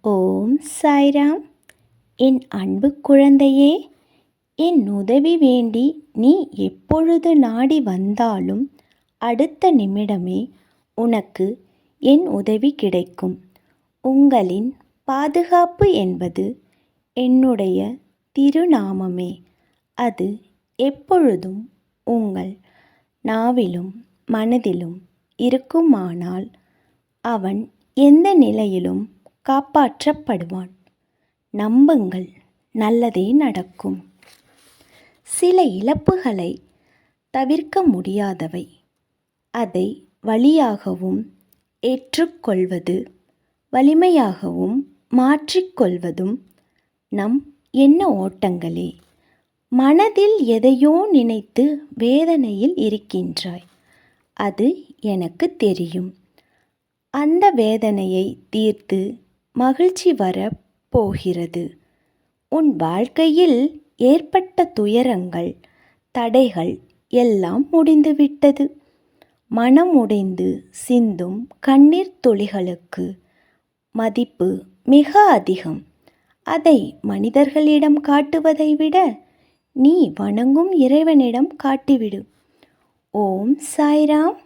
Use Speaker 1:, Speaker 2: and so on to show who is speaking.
Speaker 1: ஓம் சாய்ராம். என் அன்பு குழந்தையே, என் உதவி வேண்டி நீ எப்பொழுது நாடி வந்தாலும் அடுத்த நிமிடமே உனக்கு என் உதவி கிடைக்கும். உங்களின் பாதுகாப்பு என்பது என்னுடைய திருநாமமே. அது எப்பொழுதும் உங்கள் நாவிலும் மனதிலும் இருக்குமானால் அவன் எந்த நிலையிலும் காப்பாற்றப்படுவான். நம்புங்கள், நல்லதே நடக்கும். சில இழப்புகளை தவிர்க்க முடியாதவை. அதை வலியாகவும் ஏற்றுக்கொள்வது, வலிமையாகவும் மாற்றிக்கொள்வதும் நம் எண்ண ஓட்டங்களே. மனதில் எதையோ நினைத்து வேதனையில் இருக்கின்றாய். அது எனக்கு தெரியும். அந்த வேதனையை தீர்த்து மகிழ்ச்சி வர போகிறது. உன் வாழ்க்கையில் ஏற்பட்ட துயரங்கள், தடைகள் எல்லாம் முடிந்துவிட்டது. மனம் உடைந்து சிந்தும் கண்ணீர் துளிகளுக்கு மதிப்பு மிக அதிகம். அதை மனிதர்களிடம் காட்டுவதை விட நீ வணங்கும் இறைவனிடம் காட்டிவிடு. ஓம் சாய்ராம்.